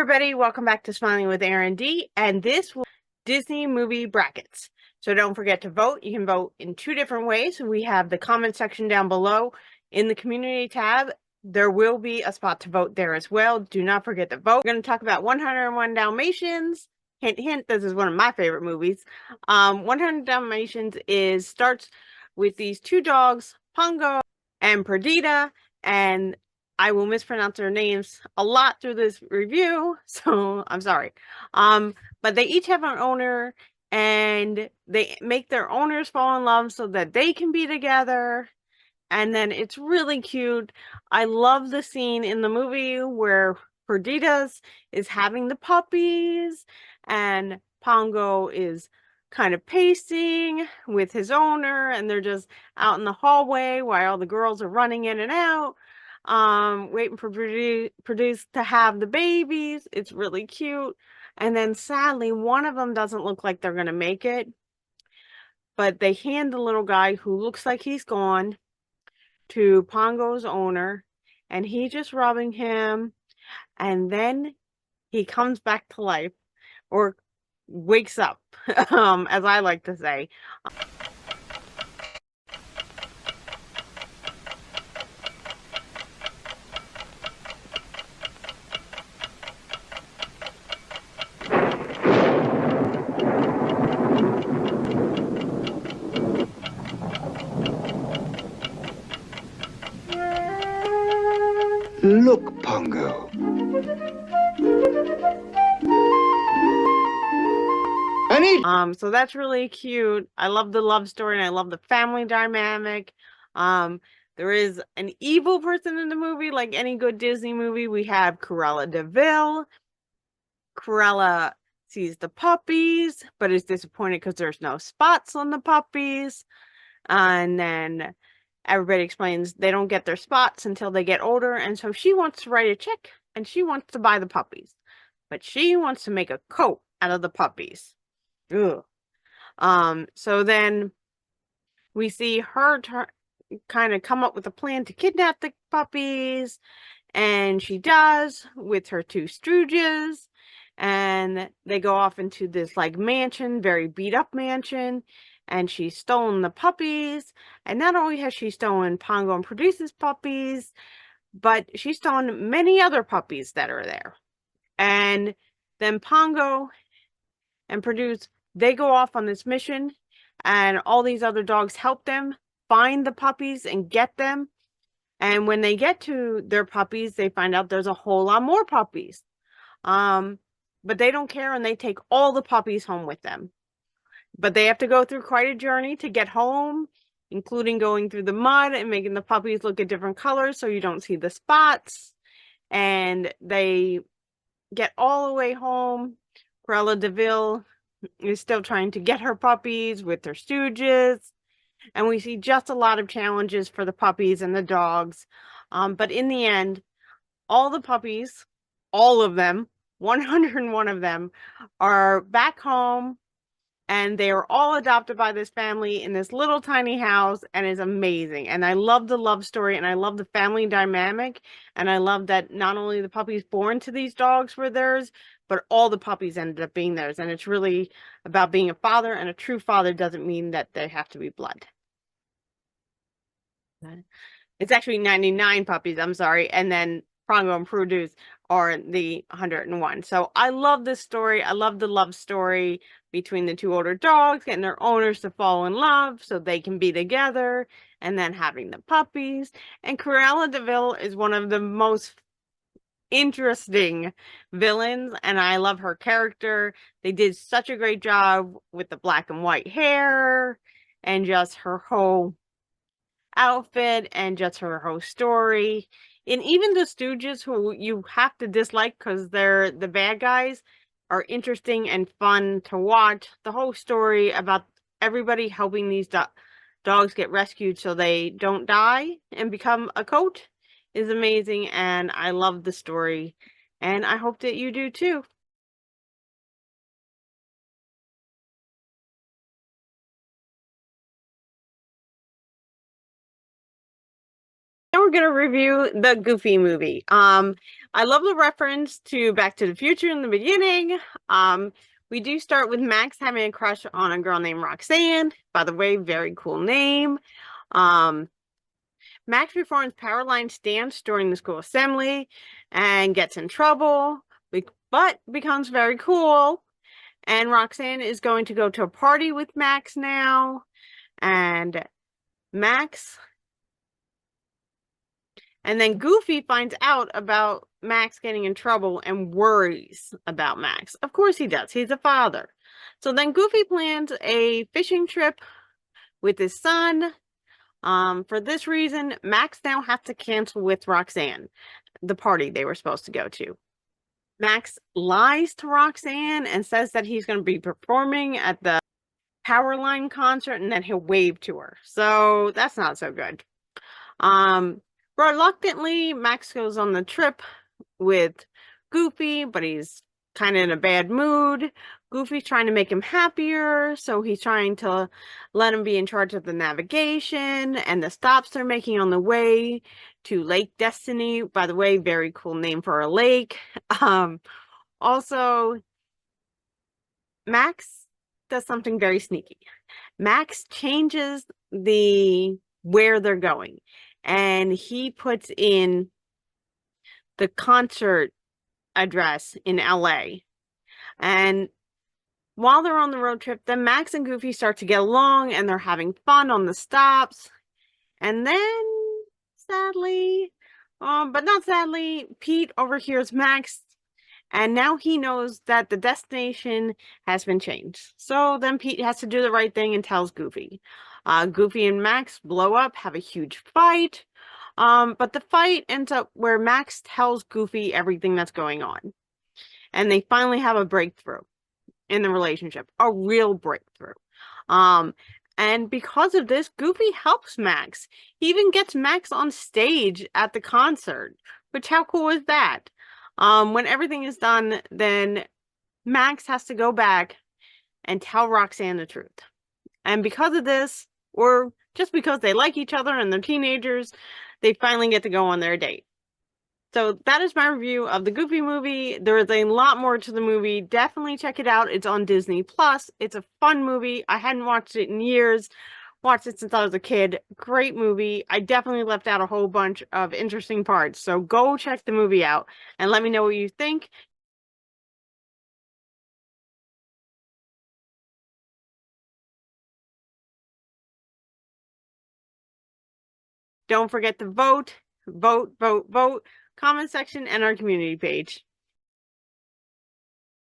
everybody, welcome back to Smiling with Erin D, and this will Disney movie brackets. So don't forget to vote. You can vote in two different ways. We have the comment section down below in the community tab. There will be a spot to vote there as well. Do not forget to vote. We're going to talk about 101 Dalmatians. Hint, hint, this is one of my favorite movies. 100 Dalmatians starts with these two dogs, Pongo and Perdita, and I will mispronounce their names a lot through this review, so I'm sorry. But they each have an owner, and they make their owners fall in love so that they can be together. And then it's really cute. I love the scene in the movie where Perdita's is having the puppies, and Pongo is kind of pacing with his owner, and they're just out in the hallway while all the girls are running in and out, waiting for Produce to have the babies. It's really cute. And then sadly, one of them doesn't look like they're gonna make it, but they hand the little guy who looks like he's gone to Pongo's owner, and he's just rubbing him, and then he comes back to life, or wakes up, as I like to say. Look, Pongo. So that's really cute. I love the love story, and I love the family dynamic. There is an evil person in the movie, like any good Disney movie. We have Cruella de Vil. Cruella sees the puppies, but is disappointed because there's no spots on the puppies. And then everybody explains they don't get their spots until they get older, and so she wants to write a check, and she wants to buy the puppies, but she wants to make a coat out of the puppies. Ugh. So then we see her kind of come up with a plan to kidnap the puppies, and she does with her two stooges, and they go off into this like mansion, very beat up mansion, and she's stolen the puppies. And not only has she stolen Pongo and Produce's puppies, but she's stolen many other puppies that are there. And then Pongo and Produce, they go off on this mission, and all these other dogs help them find the puppies and get them. And when they get to their puppies, they find out there's a whole lot more puppies. But they don't care, and they take all the puppies home with them. But they have to go through quite a journey to get home, including going through the mud and making the puppies look at different colors so you don't see the spots. And they get all the way home. Cruella de Vil is still trying to get her puppies with her stooges. And we see just a lot of challenges for the puppies and the dogs. But in the end, all the puppies, all of them, 101 of them, are back home, and they are all adopted by this family in this little tiny house, and is amazing. And I love the love story, and I love the family dynamic, and I love that not only the puppies born to these dogs were theirs, but all the puppies ended up being theirs. And it's really about being a father, and a true father doesn't mean that they have to be blood. It's actually 99 puppies, I'm sorry, and then Pongo and Produce are the 101. So I love this story. I love the love story between the two older dogs, getting their owners to fall in love so they can be together, and then having the puppies. And Cruella de Vil is one of the most interesting villains, and I love her character. They did such a great job with the black and white hair and just her whole outfit and just her whole story. And even the Stooges, who you have to dislike because they're the bad guys, are interesting and fun to watch. The whole story about everybody helping these dogs get rescued so they don't die and become a coat is amazing, and I love the story, and I hope that you do too. Now we're gonna review the Goofy movie. I love the reference to Back to the Future in the beginning. We do start with Max having a crush on a girl named Roxanne. By the way, very cool name. Max performs Powerline dance during the school assembly and gets in trouble, but becomes very cool. And Roxanne is going to go to a party with Max now. And then Goofy finds out about Max getting in trouble and worries about Max. Of course he does. He's a father. So then Goofy plans a fishing trip with his son. For this reason, Max now has to cancel with Roxanne, the party they were supposed to go to. Max lies to Roxanne and says that he's going to be performing at the Powerline concert and then he'll wave to her. So that's not so good. Reluctantly, Max goes on the trip with Goofy, but he's kind of in a bad mood. Goofy's trying to make him happier, so he's trying to let him be in charge of the navigation and the stops they're making on the way to Lake Destiny. By the way, very cool name for a lake. Also, Max does something very sneaky. Max changes where they're going, and he puts in the concert address in LA. And while they're on the road trip, then Max and Goofy start to get along and they're having fun on the stops. And then, sadly, but not sadly, Pete overhears Max and now he knows that the destination has been changed. So then Pete has to do the right thing and tells Goofy. Goofy and Max blow up, have a huge fight. But the fight ends up where Max tells Goofy everything that's going on. And they finally have a breakthrough in the relationship, a real breakthrough. And because of this, Goofy helps Max. He even gets Max on stage at the concert, which how cool is that? When everything is done, then Max has to go back and tell Roxanne the truth. And because of this, or just because they like each other and they're teenagers, they finally get to go on their date. So that is my review of the Goofy movie. There is a lot more to the movie. Definitely check it out. It's on Disney Plus. It's a fun movie. I hadn't watched it in years. Watched it since I was a kid. Great movie. I definitely left out a whole bunch of interesting parts. So go check the movie out and let me know what you think. Don't forget to vote, vote, vote, vote. Comment section and our community page.